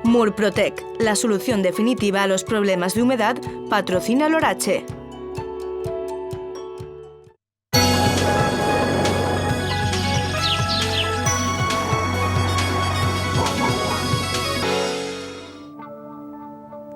Murprotec, la solución definitiva a los problemas de humedad, patrocina Lorache.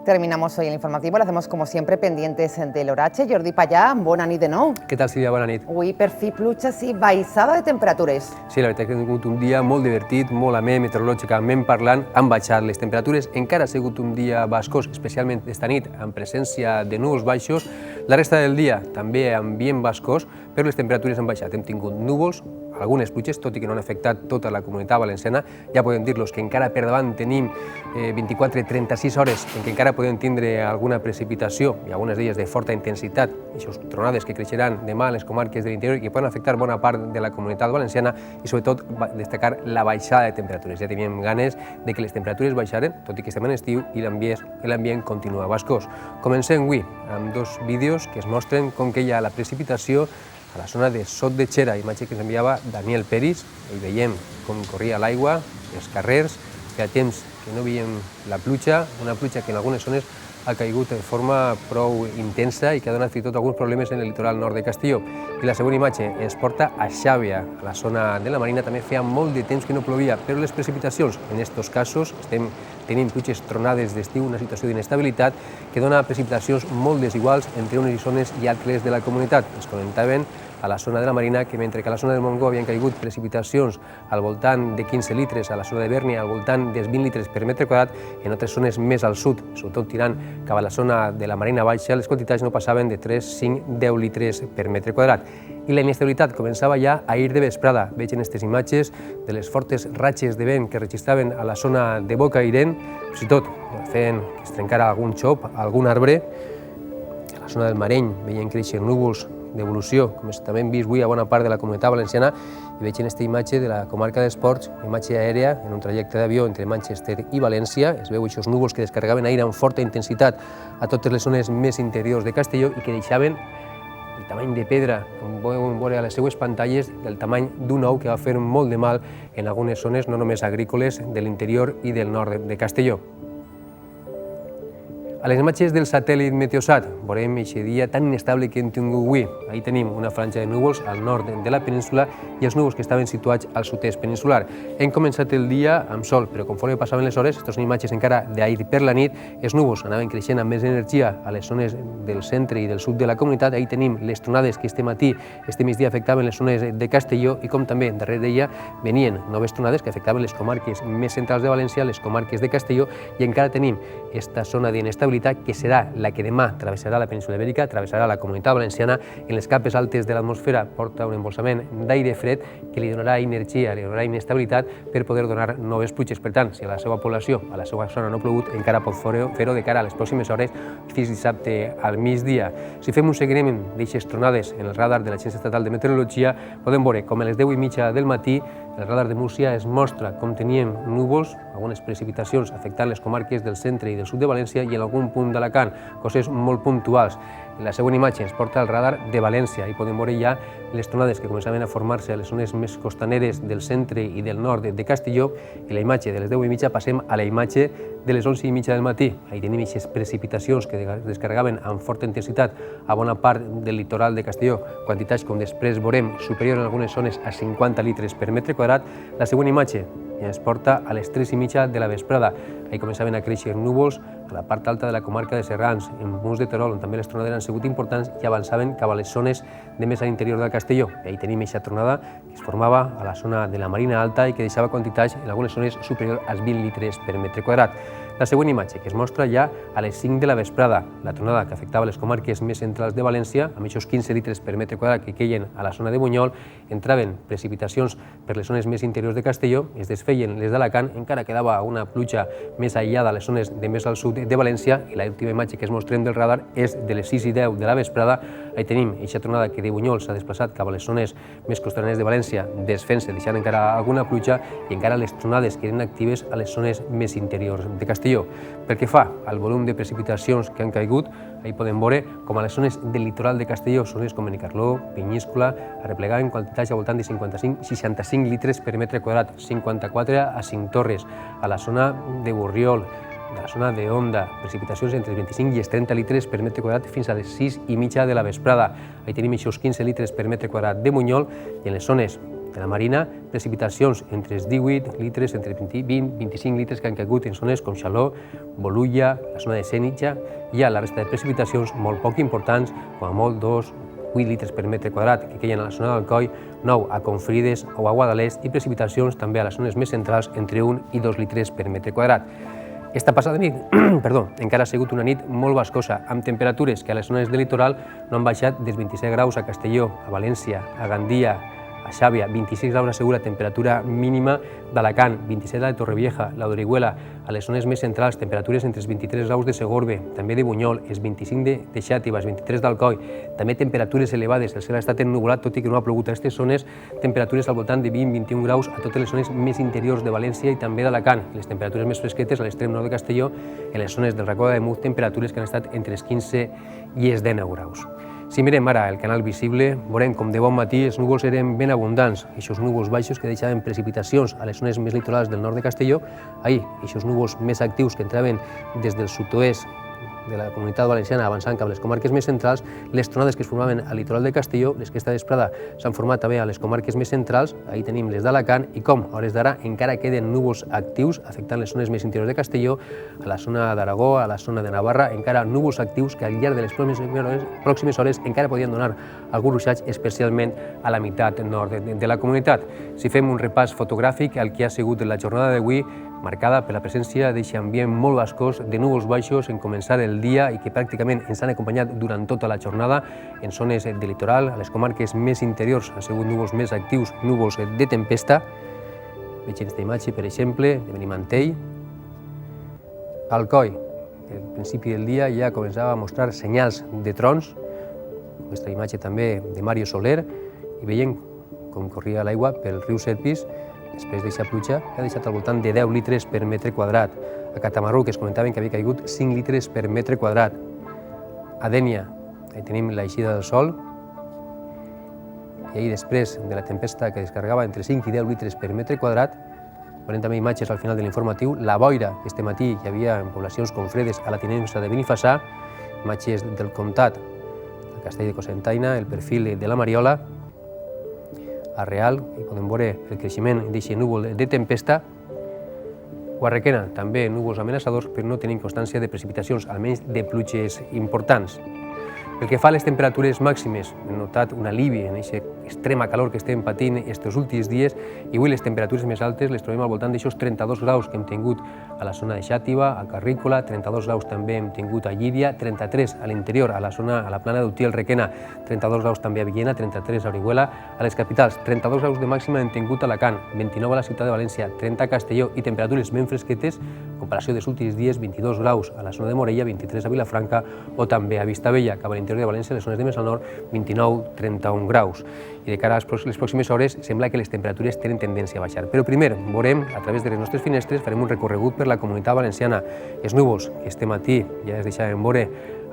Terminamos hoy el informativo, lo hacemos como siempre pendientes de Lorache. Jordi Pallà, bona nit de nou. Què tal, Sílvia? Bona nit. Avui per fi pluges i baixada de temperatures. Sí, la veritat que hem tingut un dia molt divertit, molt amè, meteorològicament parlant, han baixat les temperatures, encara ha sigut un dia bascós, especialment esta nit, amb presència de núvols baixos. La resta del dia també ambient bascós, però les temperatures han baixat. Hem tingut núvols, algunes pluges, tot i que no han afectat tota la comunitat valenciana. Ja podem dir-los que encara per davant tenim 24-36 hores en què encara podem tindre alguna precipitació i algunes d'elles de forta intensitat, aquestes tronades que creixeran demà a les comarques de l'interior i que poden afectar bona part de la comunitat valenciana i sobretot destacar la baixada de temperatures. Ja teníem ganes de que les temperatures baixaren, tot i que estem en estiu i l'ambient continua bascós. Comencem avui amb dos vídeos que es mostren com que hi ha la precipitació a la zona de Sot de Xera, imatge que ens enviava Daniel Peris. Hi veiem com corria l'aigua, els carrers, feia temps que no veiem la pluja, una pluja que en algunes zones ha caigut de forma prou intensa i que ha donat fins i tot alguns problemes en el litoral nord de Castelló. I la següent imatge ens porta a Xàbia, a la zona de la Marina. També feia molt de temps que no plovia, però les precipitacions, en aquests casos, tenim pluges tronades d'estiu, una situació d'inestabilitat que dona precipitacions molt desiguals entre unes zones i altres de la comunitat. Ens comentaven a la zona de la Marina que mentre que a la zona del Montgó havien caigut precipitacions al voltant de 15 litres, a la zona de Bèrnia al voltant dels 20 litres per metre quadrat, en altres zones més al sud, sobretot tirant cap a la zona de la Marina Baixa, les quantitats no passaven de 3, 5, 10 litres per metre quadrat. I la inestabilitat començava ja ahir de vesprada. Veig en aquestes imatges de les fortes ratxes de vent que registraven a la zona de Bocairent, fins i tot feien que es trencara algun xop, algun arbre. A la zona del Mareny veien créixer núvols d'evolució, com també hem vist avui a bona part de la comunitat valenciana, i veig en aquesta imatge de la comarca dels Ports, imatge aèria en un trajecte d'avió entre Manchester i València. Es veu aquests núvols que descarregaven aire amb forta intensitat a totes les zones més interiors de Castelló i que deixaven el tamany de pedra, com podeu veure a les seues pantalles, del tamany d'un ou que va fer molt de mal en algunes zones, no només agrícoles, de l'interior i del nord de Castelló. A les imatges del satèl·lit Meteosat veurem aquest dia tan inestable que hem tingut avui. Ahí tenim una franja de núvols al nord de la península i els núvols que estaven situats al sud-est peninsular. Hem començat el dia amb sol, però conforme passaven les hores, aquestes són imatges encara d'ahir per la nit, els núvols anaven creixent amb més energia a les zones del centre i del sud de la comunitat. Ahí tenim les tronades que este matí, este migdia, afectaven les zones de Castelló i com també darrere d'ella venien noves tronades que afectaven les comarques més centrals de València, les comarques de Castelló, i encara tenim esta zona d'inestabilitat que serà la que demà travessarà la península Ibèrica, travessarà la comunitat valenciana. En les capes altes de l'atmosfera porta un embolsament d'aire fred que li donarà energia, li donarà inestabilitat per poder donar noves pluges. Per tant, si a la seva població, a la seva zona no ha plogut, encara pot fer-ho de cara a les pròximes hores fins dissabte al migdia. Si fem un seguiment d'aquestes tronades en el radar de l'Agència Estatal de Meteorologia, podem veure com a les 10:30 del matí el radar de Múrcia es mostra com teníem núvols, algunes precipitacions afectant les comarques del centre i del sud de València i en algun punt d'Alacant, coses molt puntuals. En la següent imatge ens porta el radar de València i podem veure ja les tronades que començaven a formar-se a les zones més costaneres del centre i del nord de Castelló. I la imatge de les 10:30 passem a la imatge de les 11:30 del matí. Ahí tenim aquestes precipitacions que descarregaven amb forta intensitat a bona part del litoral de Castelló, quantitats com després veurem superior en algunes zones a 50 litres per metre quadrat. La següent imatge ens porta a les 3:30 de la vesprada. Ahí començaven a créixer núvols a la part alta de la comarca de Serrans, en punts de Terol, on també les tronades han sigut importants i avançaven cap a les zones de més a l'interior del Castelló. I ahí tenim aquesta tronada que es formava a la zona de la Marina Alta i que deixava quantitats en algunes zones superior als 20 litres per metre quadrat. La següent imatge, que es mostra ja a les 5 de la vesprada, la tronada que afectava les comarques més centrals de València, amb aquests 15 litres per metre quadrat que queien a la zona de Bunyol, entraven precipitacions per les zones més interiors de Castelló, es desfeien les d'Alacant, encara quedava una pluja més aïllada a les zones de més al sud de València, i l'última imatge que es mostrem del radar és de les 6:10 de la vesprada. Ahí tenim aquesta tronada que de Bunyol s'ha desplaçat cap a les zones més costaneres de València, desfent-se, deixant encara alguna pluja, i encara les tronades que eren actives a les zones més interiors de Castelló. Pel que fa al volum de precipitacions que han caigut, ahí podem veure com a les zones del litoral de Castelló, zones com Benicarló, Penyíscola, arreplegaven quantitats al voltant de 65 litres per metre quadrat, 54 a Cinctorres, a la zona de Borriol, de la zona d'Onda, precipitacions entre els 25 i els 30 litres per metre quadrat fins a les 6:30 de la vesprada. Ahí tenim aquests 15 litres per metre quadrat de Bunyol, i en les zones de la Marina, precipitacions entre els 18 litres, entre 20 i 25 litres que han caigut en zones com Xaló, Bolulla, la zona de Senitja. Hi ha la resta de precipitacions molt poc importants, com a molt 8 litres per metre quadrat, que queien a la zona d'Alcoi, 9 a Confrides o a Guadalest, i precipitacions també a les zones més centrals entre 1 i 2 litres per metre quadrat. Esta passada nit, encara ha sigut una nit molt bascosa, amb temperatures que a les zones del litoral no han baixat dels 27 graus a Castelló, a València, a Gandia, a Xàbia, 26 graus a Segura, temperatura mínima d'Alacant, 27 a Torrevieja, la d'Orihuela, a les zones més centrals, temperatures entre els 23 graus de Segorbe, també de Bunyol, els 25 de Xàtiva, els 23 d'Alcoi, també temperatures elevades, el cel ha estat ennuvolat, tot i que no ha plogut a aquestes zones, temperatures al voltant de 20-21 graus a totes les zones més interiors de València i també d'Alacant, les temperatures més fresquetes a l'extrem nord de Castelló, en les zones del Racó de Mur, temperatures que han estat entre els 15 i els 19 graus. Si mirem ara el canal visible, veurem com de bon matí els núvols eren ben abundants, aquests núvols baixos que deixaven precipitacions a les zones més litorals del nord de Castelló. Ahir, aquests núvols més actius que entraven des del sud-oest de la Comunitat Valenciana avançant cap a les comarques més centrals, les tronades que es formaven al litoral de Castelló, les que esta vesprada s'han format també a les comarques més centrals, ahir tenim les d'Alacant, i com a hores d'ara encara queden núvols actius afectant les zones més interiors de Castelló, a la zona d'Aragó, a la zona de Navarra, encara núvols actius que al llarg de les pròximes hores encara podien donar algun ruixat, especialment a la meitat nord de la comunitat. Si fem un repàs fotogràfic al que ha sigut la jornada d'avui, marcada per la presència d'aquest ambient molt bascós de núvols baixos en començar el dia i que pràcticament ens han acompanyat durant tota la jornada en zones de litoral, a les comarques més interiors han sigut núvols més actius, núvols de tempesta. Veig aquesta imatge, per exemple, de Benimantell. Alcoi, al principi del dia ja començava a mostrar senyals de trons, aquesta imatge també de Mario Soler, i veiem com corria l'aigua pel riu Serpis, després d'aquesta pluja, que ha deixat al voltant de 10 litres per metre quadrat. A Catamarruc es comentaven que havia caigut 5 litres per metre quadrat. A Dénia, ahí tenim l'eixida del sol, i ahir després de la tempesta que descarregava entre 5 i 10 litres per metre quadrat, veurem també imatges al final de l'informatiu, la boira que este matí hi havia en poblacions Confredes a la tinença de Benifassà, imatges del comtat, el castell de Cocentaina, el perfil de la Mariola, a Real, hi podem veure el creixement d'aquest núvol de tempesta, o a Requena, també núvols amenaçadors, però no tenim constància de precipitacions, almenys de pluges importants. Pel que fa a les temperatures màximes, hem notat un alivi en aquesta extrema calor que estem patint aquests últims dies, i avui les temperatures més altes les trobem al voltant d'aixòs 32 graus que hem tingut a la zona de Xàtiva, a Carrícola, 32 graus també hem tingut a Llíria, 33 a l'interior, a la plana d'Utiel, Requena, 32 graus també a Villena, 33 a Orihuela, a les capitals, 32 graus de màxima hem tingut a Alacant, 29 a la ciutat de València, 30 a Castelló, i temperatures ben fresquetes, en comparació dels últims dies, 22 graus a la zona de Morella, 23 a Vilafranca o també a Vistabella, cap a l'interior de València, les zones de més al nord, 29-31 graus. I de cara a les pròximes hores sembla que les temperatures tenen tendència a baixar. Però primer veurem, a través de les nostres finestres, farem un recorregut per la Comunitat Valenciana. Els núvols que este matí ja es deixaven veure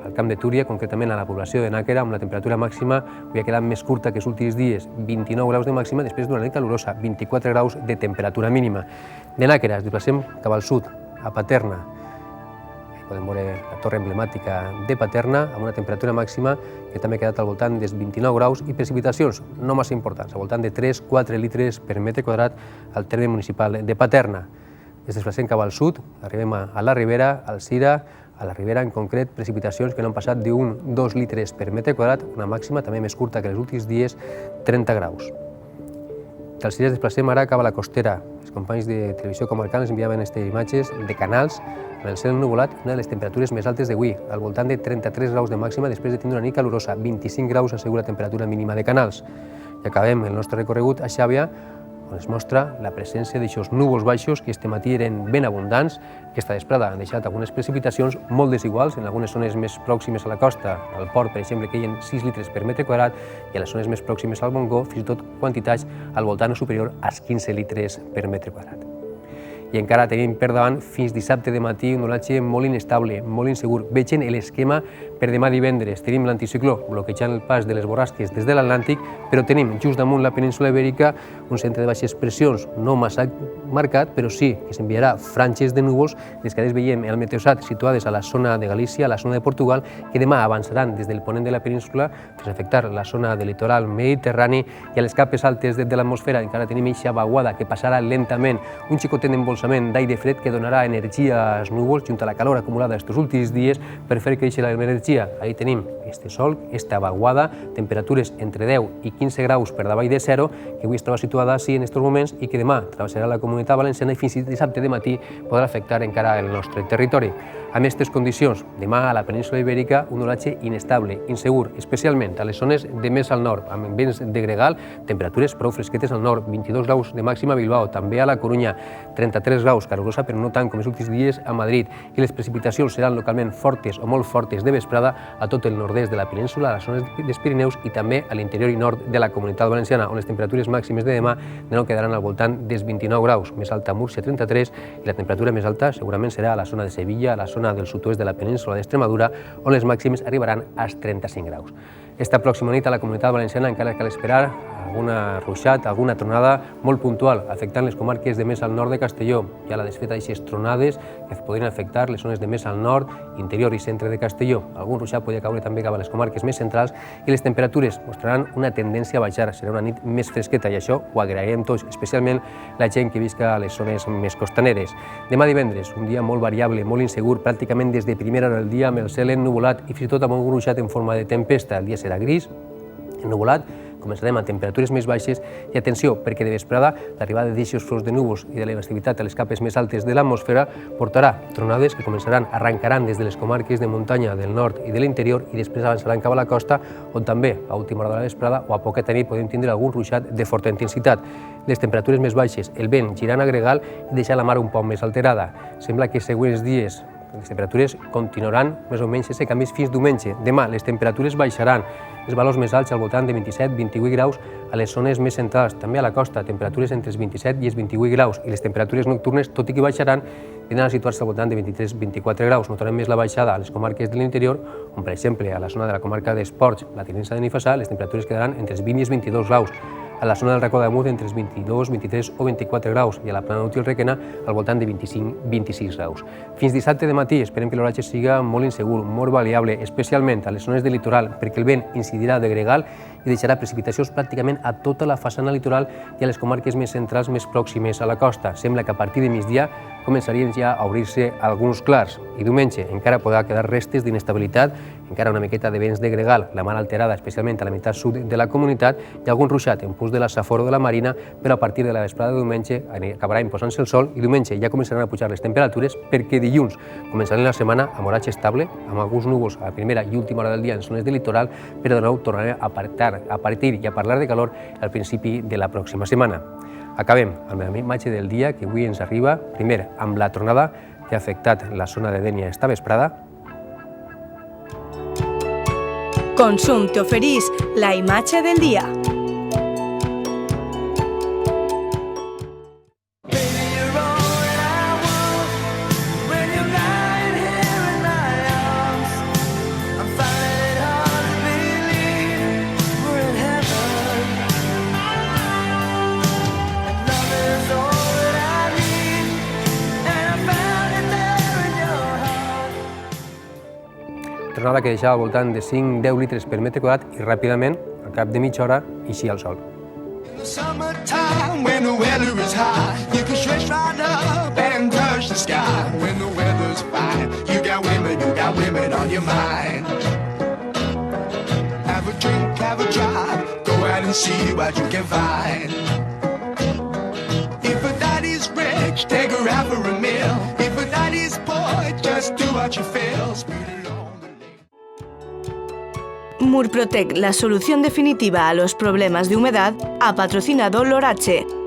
al camp de Túria, concretament a la població de Nàquera, amb la temperatura màxima havia quedat més curta que els últims dies, 29 graus de màxima, després d'una nit calorosa, 24 graus de temperatura mínima. De Nàquera ens desplacem cap al sud, a Paterna. Podem veure la torre emblemàtica de Paterna, amb una temperatura màxima que també ha quedat al voltant dels 29 graus i precipitacions no massa importants, al voltant de 3-4 litres per metre quadrat al terme municipal de Paterna. Ens desplacem cap al sud, arribem a la Ribera, al Cira, a la Ribera en concret, precipitacions que no han passat d'1-2 litres per metre quadrat, una màxima també més curta que els últims dies, 30 graus. Del Cira ens desplacem ara cap a la costera. Els companys de Televisió Comarcal ens enviaven aquestes imatges de canals amb el cel ennuvolat, una de les temperatures més altes d'avui, al voltant de 33 graus de màxima després de tindre una nit calorosa, 25 graus assegura temperatura mínima de canals. I acabem el nostre recorregut a Xàbia, on es mostra la presència d'aixòs núvols baixos que este matí eren ben abundants, que esta vesprada han deixat algunes precipitacions molt desiguals, en algunes zones més pròximes a la costa, al port, per exemple, que hi ha 6 litres per metre quadrat, i a les zones més pròximes al Montgó, fins i tot quantitats al voltant o superior als 15 litres per metre quadrat. I encara tenim per davant fins dissabte de matí un onatge molt inestable, molt insegur. Vegem l'esquema per demà divendres. Tenim l'anticicló bloquejant el pas de les borrasques des de l'Atlàntic, però tenim just damunt la península Ibèrica un centre de baixes pressions no massa marcat, però sí que s'enviarà franges de núvols, les que ara veiem al Meteosat situades a la zona de Galícia, a la zona de Portugal, que demà avançaran des del ponent de la península per afectar la zona del litoral mediterrani, i a les capes altes de l'atmosfera encara tenim eixa vaguada que passarà lentament, un xicotet d'embolsament d'aire fred que donarà energia als núvols junt a la calor acumulada estos últims dies per fer créixer l'energia. Ahí tenim este sol, esta vaguada, temperatures entre 10 i 15 graus per davall de zero, que avui es troba situada així en aquests moments i que demà travessarà la Comunitat Valenciana i fins i dissabte de matí podrà afectar encara el nostre territori. Amb aquestes condicions, demà a la península Ibèrica un oratge inestable, insegur, especialment a les zones de més al nord, amb vents de gregal, temperatures prou fresquetes al nord, 22 graus de màxima a Bilbao, també a la Corunya, 33 graus, calorosa però no tant com els últims dies a Madrid, i les precipitacions seran localment fortes o molt fortes de vesprada a tot el nord-est de la península, a les zones dels Pirineus i també a l'interior i nord de la Comunitat Valenciana, on les temperatures màximes de demà de nou quedaran al voltant dels 29 graus, més alta a Múrcia, 33, i la temperatura més alta segurament serà a la zona de Sevilla, a la zona del sud-oest de la península d'Extremadura, on les màximes arribaran als 35 graus. Esta pròxima nit a la Comunitat Valenciana encara cal esperar alguna ruixat, alguna tronada molt puntual, afectant les comarques de més al nord de Castelló. Ja la desfeta d'aixes tronades que podrien afectar les zones de més al nord, interior i centre de Castelló. Algun ruixat podria caure també cap a les comarques més centrals i les temperatures mostraran una tendència a baixar. Serà una nit més fresqueta i això ho agrairem tots, especialment la gent que visca a les zones més costaneres. Demà divendres, un dia molt variable, molt insegur, pràcticament des de primera hora del dia amb el cel ennuvolat i fins i tot amb un ruixat en forma de tempesta. El dia serà gris, ennuvolat, començarem amb temperatures més baixes i atenció, perquè de vesprada l'arribada d'aixos fronts de núvols i de la inestabilitat a les capes més altes de l'atmosfera portarà tronades que arrencaran des de les comarques de muntanya del nord i de l'interior i després avançaran cap a la costa, on també a última hora de la vesprada o a poca nit podem tindre algun ruixat de forta intensitat. Les temperatures més baixes, el vent girant a gregal i deixant la mar un poc més alterada. Sembla que els següents dies les temperatures continuaran més o menys sense canvis fins diumenge. Demà les temperatures baixaran, els valors més alts al voltant de 27-28 graus a les zones més centrals, també a la costa, temperatures entre els 27 i els 28 graus, i les temperatures nocturnes, tot i que baixaran, tindran a situar-se al voltant de 23-24 graus. Notarem més la baixada a les comarques de l'interior, on per exemple a la zona de la comarca d'Esports, la Tinença de Benifassà, les temperatures quedaran entre els 20 i els 22 graus. A la zona del Racó de Mur entre els 22, 23 o 24 graus i a la plana útil Requena al voltant de 25-26 graus. Fins dissabte de matí esperem que l'oratge siga molt insegur, molt variable, especialment a les zones del litoral, perquè el vent incidirà de gregal i deixarà precipitacions pràcticament a tota la façana litoral i a les comarques més centrals més pròximes a la costa. Sembla que a partir de migdia començarien ja a obrir-se alguns clars i diumenge encara podrà quedar restes d'inestabilitat, encara una miqueta de vents de gregal, la mar alterada especialment a la meitat sud de la comunitat i algun ruixat en punts de la Safor o de la Marina, però a partir de la vesprada de diumenge acabarà imposant-se el sol i diumenge ja començaran a pujar les temperatures perquè dilluns començarem la setmana amb oratge estable, amb alguns núvols a primera i última hora del dia en zones de litoral, però de nou tornarem a partir i a parlar de calor al principi de la pròxima setmana. Acabem amb la imatge del dia que avui ens arriba, primer amb la tronada que ha afectat la zona de Dénia esta vesprada. Consum t'oferís la imatge del dia. Tronada que deixava al voltant de 5-10 litres per metre quadrat i ràpidament, al cap de mitja hora, eixia el sol. Murprotec, la solución definitiva a los problemas de humedad, ha patrocinado l'oratge.